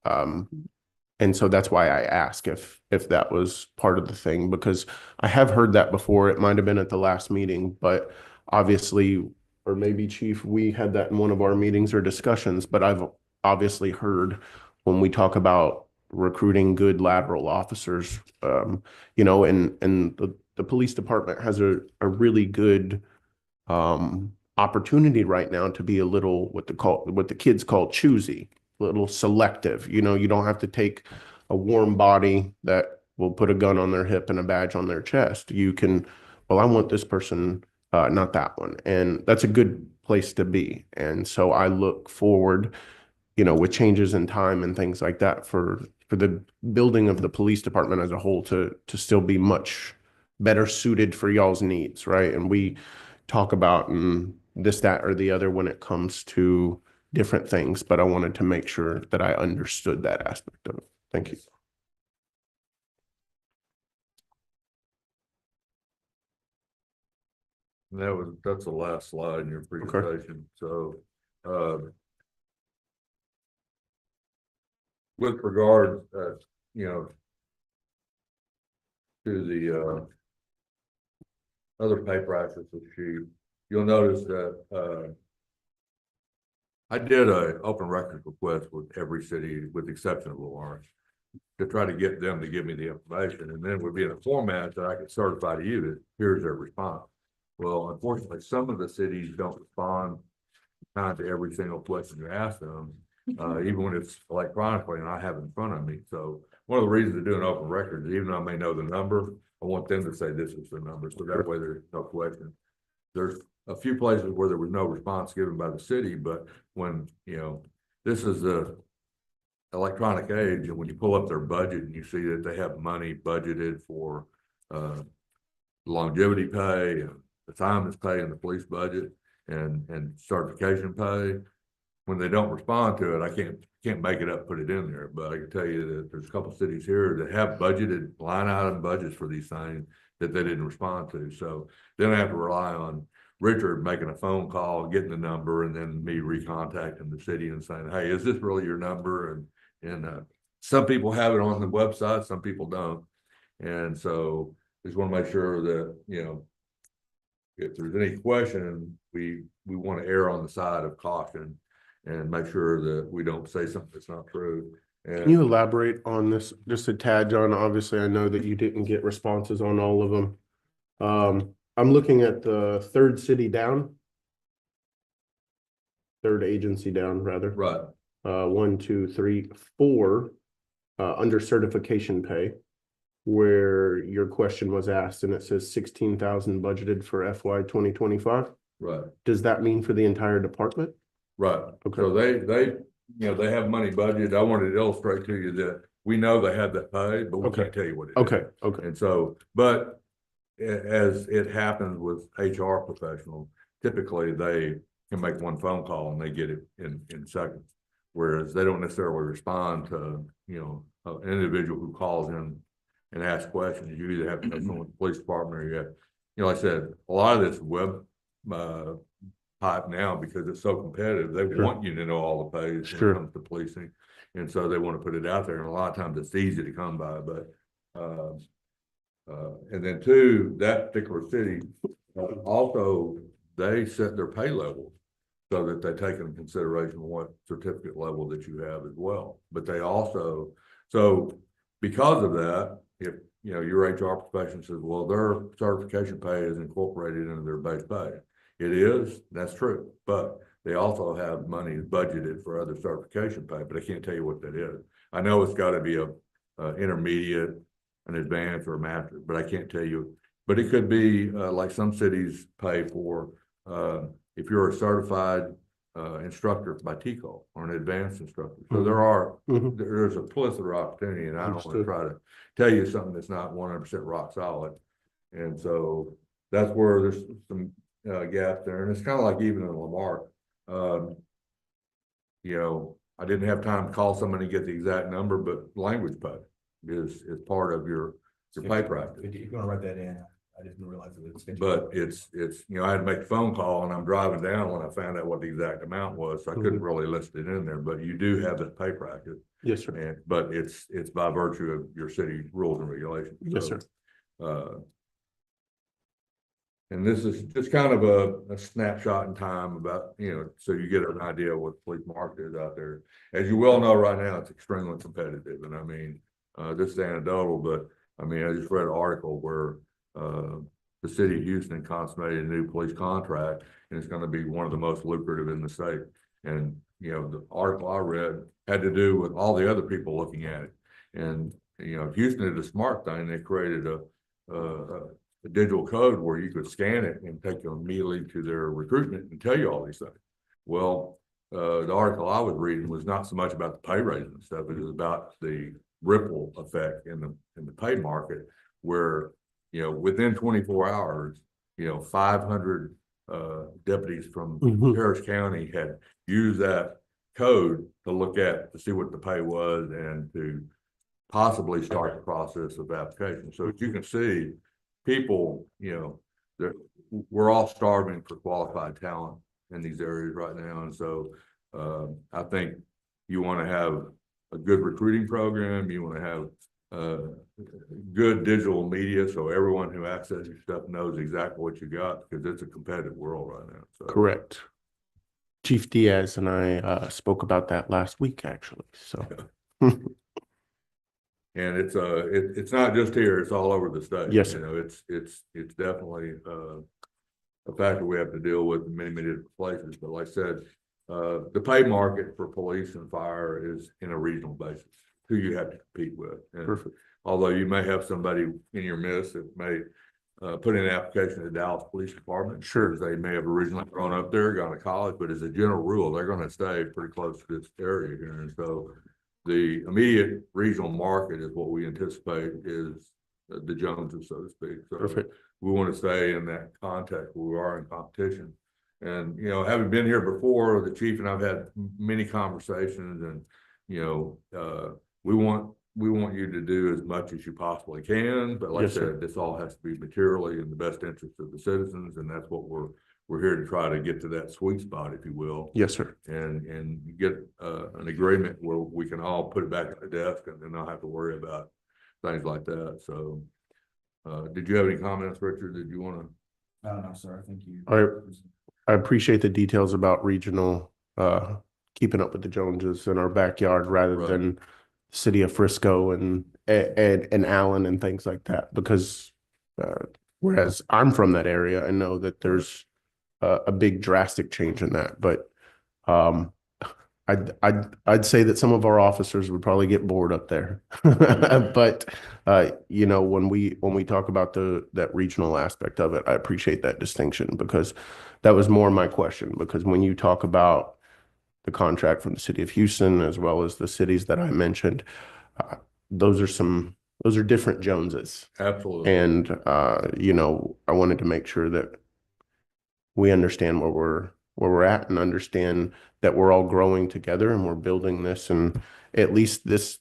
And so that's why I ask if that was part of the thing, because I have heard that before. It might have been at the last meeting, but obviously, or maybe Chief, we had that in one of our meetings or discussions, but I've obviously heard when we talk about recruiting good lateral officers, you know, and the police department has a really good opportunity right now to be a little what the kids call choosy, a little selective. You know, you don't have to take a warm body that will put a gun on their hip and a badge on their chest. You can, well, I want this person, not that one. And that's a good place to be. And so I look forward, you know, with changes in time and things like that for the building of the police department as a whole to still be much better suited for y'all's needs, right? And we talk about this, that, or the other when it comes to different things, but I wanted to make sure that I understood that aspect of it. Thank you. That's the last slide in your presentation. So, with regard, you know, to the other pay practices sheet, you'll notice that I did a open records request with every city, with the exception of Lawrence, to try to get them to give me the information, and then it would be in a format that I could certify to you that here's their response. Well, unfortunately, some of the cities don't respond kind to every single question you ask them, even when it's electronically and I have it in front of me. So one of the reasons to do an open record is, even though I may know the number, I want them to say this is the number, so that way there's no question. There's a few places where there was no response given by the city, but when, you know, this is the electronic age, and when you pull up their budget and you see that they have money budgeted for longevity pay and the time is pay in the police budget and certification pay, when they don't respond to it, I can't make it up, put it in there. But I can tell you that there's a couple of cities here that have budgeted line item budgets for these things that they didn't respond to. So then I have to rely on Richard making a phone call, getting the number, and then me recontacting the city and saying, hey, is this really your number? And some people have it on the website, some people don't. And so just want to make sure that, you know, if there's any question, we want to err on the side of caution and make sure that we don't say something that's not true. And can you elaborate on this just a tad, John? Obviously, I know that you didn't get responses on all of them. I'm looking at the third city down, third agency down, rather. right. 1, 2, 3, 4, under certification pay, where your question was asked, and it says 16,000 budgeted for FY 2025. Right. Does that mean for the entire department? Right. Okay. So they, you know, they have money budgeted. I wanted to illustrate to you that we know they have that pay, but we Okay. can't tell you what it is. Okay. Okay. And so, but as it happens with HR professionals, typically they can make one phone call and they get it in seconds. Whereas they don't necessarily respond to, you know, an individual who calls in and asks questions. You either have to know someone with the police department, or you have, you know, like I said, a lot of this web pipe now, because it's so competitive, they Sure. want you to know all the pays Sure. when it comes to policing. And so they want to put it out there, and a lot of times it's easy to come by, but and then two, that particular city, also, they set their pay levels so that they take into consideration what certificate level that you have as well. But they also, so because of that, if, you know, your HR profession says, well, their certification pay is incorporated into their base pay. It is, that's true, but they also have money budgeted for other certification pay, but I can't tell you what that is. I know it's got to be a intermediate, an advanced, or a master, but I can't tell you. But it could be like some cities pay for if you're a certified instructor by TCO or an advanced instructor. So there's a plethora of opportunity, and I don't want to try to tell you something that's not 100% rock solid. And so that's where there's some gap there. And it's kind of like even in Lamarque, you know, I didn't have time to call somebody and get the exact number, but language pay is part of your pay practice. You're gonna write that in. I didn't realize it was. But it's, you know, I had to make a phone call and I'm driving down when I found out what the exact amount was. So I couldn't really list it in there, but you do have this pay bracket. Yes, sir. And, but it's by virtue of your city rules and regulations. Yes, So, sir. And this is just kind of a snapshot in time about, you know, so you get an idea of what the police market is out there. As you well know, right now, it's extremely competitive. And I mean, this is anecdotal, but I mean, I just read an article where the city of Houston consummated a new police contract, and it's going to be one of the most lucrative in the state. And, you know, the article I read had to do with all the other people looking at it. And, you know, Houston did a smart thing. They created a digital code where you could scan it and take you immediately to their recruitment and tell you all these things. Well, the article I was reading was not so much about the pay raise and stuff. It was about the ripple effect in the pay market, where, you know, within 24 hours, you know, 500 deputies from Harris County had used that code to see what the pay was and to possibly start the process of application. So as you can see, people, you know, we're all starving for qualified talent in these areas right now. And so I think you want to have a good recruiting program. You want to have good digital media, so everyone who accesses your stuff knows exactly what you got, because it's a competitive world right now. So. Correct. Chief Diaz and I spoke about that last week, actually. So. And it's not just here; it's all over the state. Yes, sir. You know, it's definitely a factor we have to deal with in many different places. But like I said, the pay market for police and fire is in a regional basis. Who you have to compete with. And Perfect. although you may have somebody in your midst that may put in an application to the Dallas Police Department, Sure, they may have originally grown up there, gone to college, but as a general rule, they're going to stay pretty close to this area here. And so the immediate regional market is what we anticipate is the Joneses, so to speak. So perfect. we want to stay in that context where we are in competition. And, you know, having been here before, the chief and I've had many conversations, and, you know, we want you to do as much as you possibly can, but like I said, this all has to be materially in the best interest of the citizens, and that's what we're here to try to get to, that sweet spot, if you will. Yes, sir. And get an agreement where we can all put it back at the desk and not have to worry about things like that. So, did you have any comments, Richard? Did you want to? No, sir. I think you. All right. I appreciate the details about regional, keeping up with the Joneses in our backyard rather Right. than city of Frisco and Allen and things like that, because whereas I'm from that area, I know that there's a big drastic change in that. But I'd say that some of our officers would probably get bored up there. But you know, when we talk about that regional aspect of it, I appreciate that distinction, because that was more my question. Because when you talk about the contract from the city of Houston, as well as the cities that I mentioned, those are different Joneses. Absolutely. And you know, I wanted to make sure that we understand where we're at, and understand that we're all growing together and we're building this, and at least this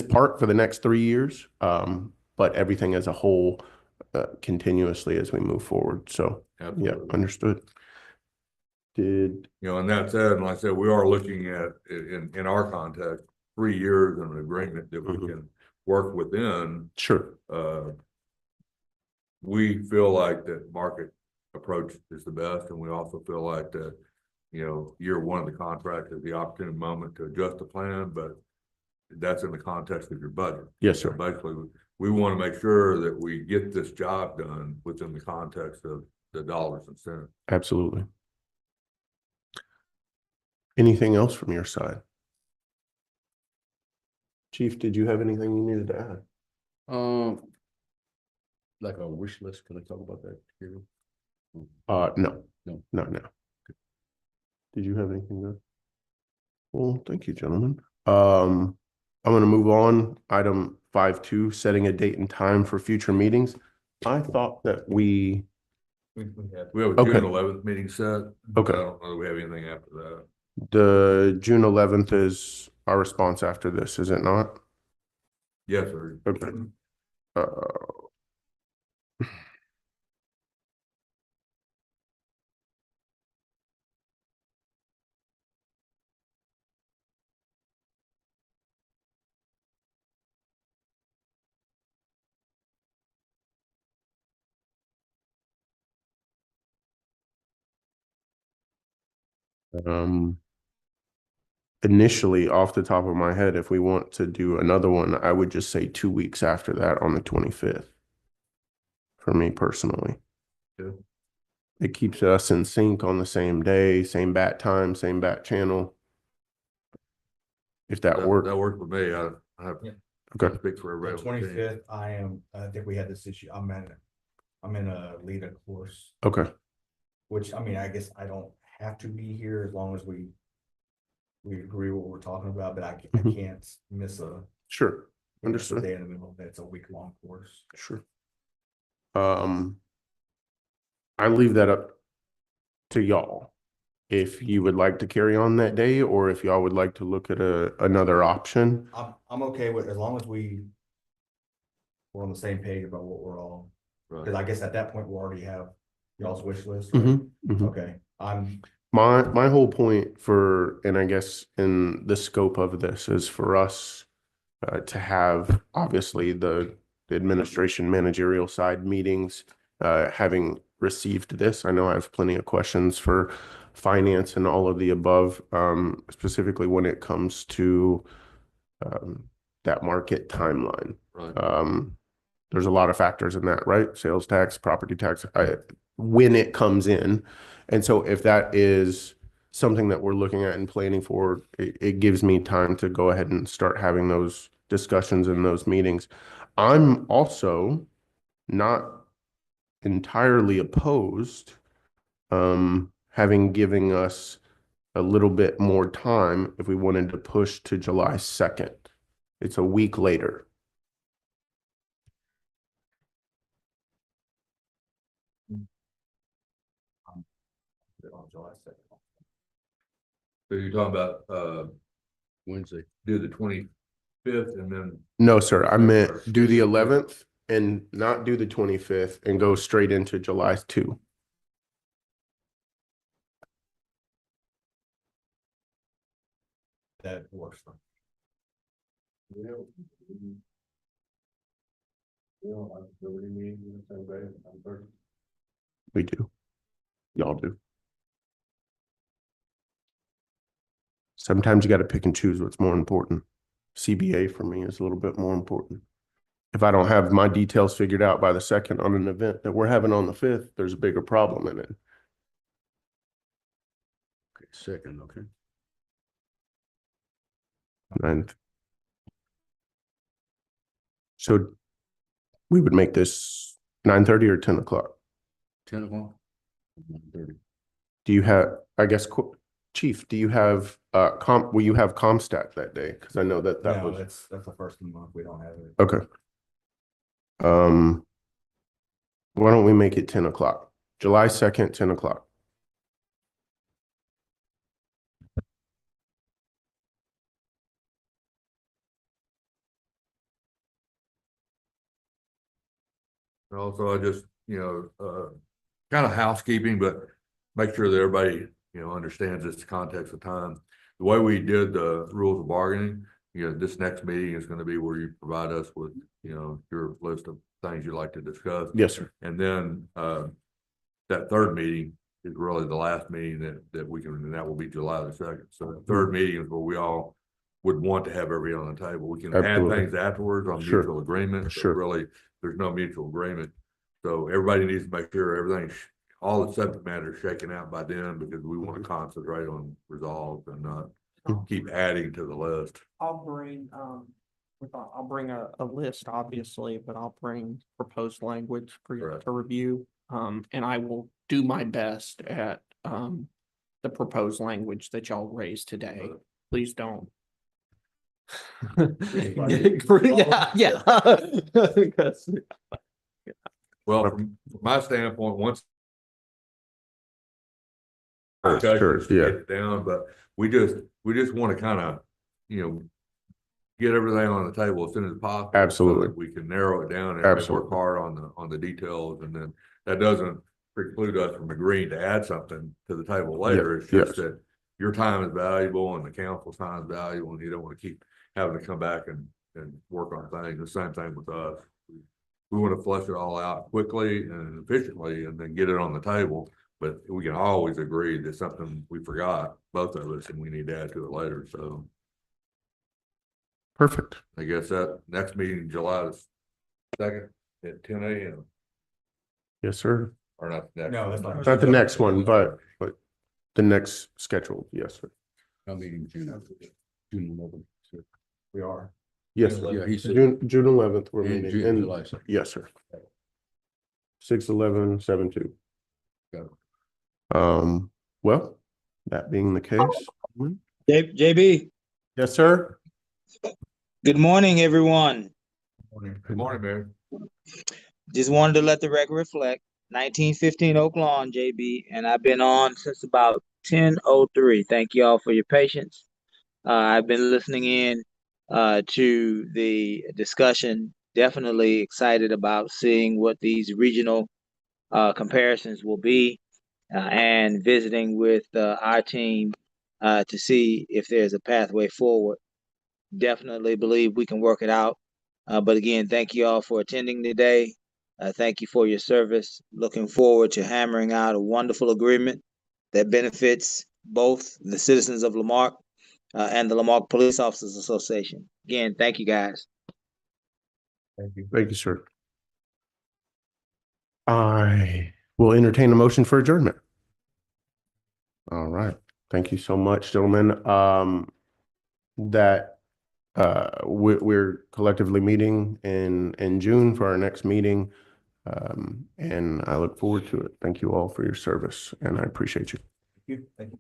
part for the next 3 years, but everything as a whole continuously as we move forward. So Absolutely. yeah, understood. You know, and that said, and like I said, we are looking at, in our context, 3 years and an agreement that we can work within. Sure. We feel like that market approach is the best, and we also feel like that, you know, year one of the contract is the opportune moment to adjust the plan, but that's in the context of your budget. Yes, sir. So basically, we want to make sure that we get this job done within the context of the dollars and cents. Absolutely. Anything else from your side? Chief, did you have anything you needed to add? Like a wish list, can I talk about that here? No. No. Not now. Did you have anything to? Well, thank you, gentlemen. I'm going to move on. Item 5.2, setting a date and time for future meetings. I thought that we We have a Okay. June 11th meeting set. Okay. I don't know that we have anything after that. the June 11th is our response after this, is it not? Yes, sir. Okay. Initially, off the top of my head, if we want to do another one, I would just say 2 weeks after that on the 25th. For me personally. Yeah. It keeps us in sync on the same day, same bat time, same bat channel. If that That works. worked with me. I have, Yeah. Okay. speak for The everybody. 25th, I think we had this issue, I'm in a leader course, Okay. which, I mean, I guess I don't have to be here as long as we agree what we're talking about, but I Mhm. can't miss a Sure. miss a Understood. day in the middle of it. It's a week-long course. Sure. I leave that up to y'all. If you would like to carry on that day, or if y'all would like to look at another option. I'm okay with, as long as we're on the same page about what we're all, because Right. I guess at that point, we'll already have y'all's wish list, right? Mhm, mhm. Okay, My whole point for, and I guess in the scope of this is for us to have obviously the administration managerial side meetings, having received this. I know I have plenty of questions for finance and all of the above, specifically when it comes to that market timeline. Right. There's a lot of factors in that, right? Sales tax, property tax, when it comes in. And so if that is something that we're looking at and planning for, it gives me time to go ahead and start having those discussions in those meetings. I'm also not entirely opposed, having giving us a little bit more time if we wanted to push to July 2nd. It's a week later. on July 2nd. So you're talking about, Wednesday. do the 25th and then, No, sir. I meant First. do the 11th and not do the 25th and go straight into July 2. That works for me. We do. Y'all do. Sometimes you got to pick and choose what's more important. CBA for me is a little bit more important. If I don't have my details figured out by the 2nd on an event that we're having on the 5th, there's a bigger problem in it. Okay, 2nd, okay. 9th. So we would make this 9:30 or 10 o'clock. 10 o'clock? 9:30. Do you have, I guess, Chief, do you have, will you have Comstat that day? Because I know that No, was, that's the first of the month. We don't have it. okay. Why don't we make it 10 o'clock? July 2nd, 10 o'clock. and also I just, kind of housekeeping, but make sure that everybody, understands this context of time. The way we did the rules of bargaining, this next meeting is going to be where you provide us with, your list of things you'd like to discuss. Yes, sir. And then, that third meeting is really the last meeting that we can, and that will be July the 2nd. So the third meeting is where we all would want to have everything on the table. We can Absolutely. add things afterwards on Sure. mutual agreement. But Sure. really, there's no mutual agreement. So everybody needs to make sure everything, all the subject matter is shaken out by then, because we want to concentrate on resolve and not keep adding to the list. I'll bring a list, obviously, but I'll bring proposed language for you Correct. to review. And I will do my best at, the proposed language that y'all raised today. Please don't. Yeah. Well, from my standpoint, once Sure, discussions to yeah. get it down, but we just want to kind of, get everything on the table as soon as possible. Absolutely. So that we can narrow it down and work Absolutely. hard on the details, and then that doesn't preclude us from agreeing to add something to the table later. It's just yes. that your time is valuable and the council's time is valuable, and you don't want to keep having to come back and work on things. The same thing with us. We want to flush it all out quickly and efficiently and then get it on the table. But we can always agree that something we forgot, both of us, and we need to add to it later, so Perfect. I guess that next meeting, July 2nd at 10 a.m. Yes, sir. or not next. No, that's one. not- Not the next one, but the next scheduled. Yes, sir. I'm meeting June 11th. We are. Yes, June sir. 11th. Yeah, he said. June 11th, we're And meeting. June, And July 2nd. yes, sir. 6/11/7/2. Got it. Well, that being the case. JB, Yes, sir. good morning, everyone. Good morning, Mayor. Just wanted to let the record reflect, 1915 Oak Lawn, JB, and I've been on since about 10:03. Thank you all for your patience. I've been listening in to the discussion. Definitely excited about seeing what these regional comparisons will be, and visiting with our team to see if there's a pathway forward. Definitely believe we can work it out. But again, thank you all for attending today. Thank you for your service. Looking forward to hammering out a wonderful agreement that benefits both the citizens of Lamarck and the Lamarck Police Officers Association. Again, thank you guys. Thank you, sir. I will entertain a motion for adjournment. All right. Thank you so much, gentlemen. We're collectively meeting in June for our next meeting. And I look forward to it. Thank you all for your service, and I appreciate you. Thank you.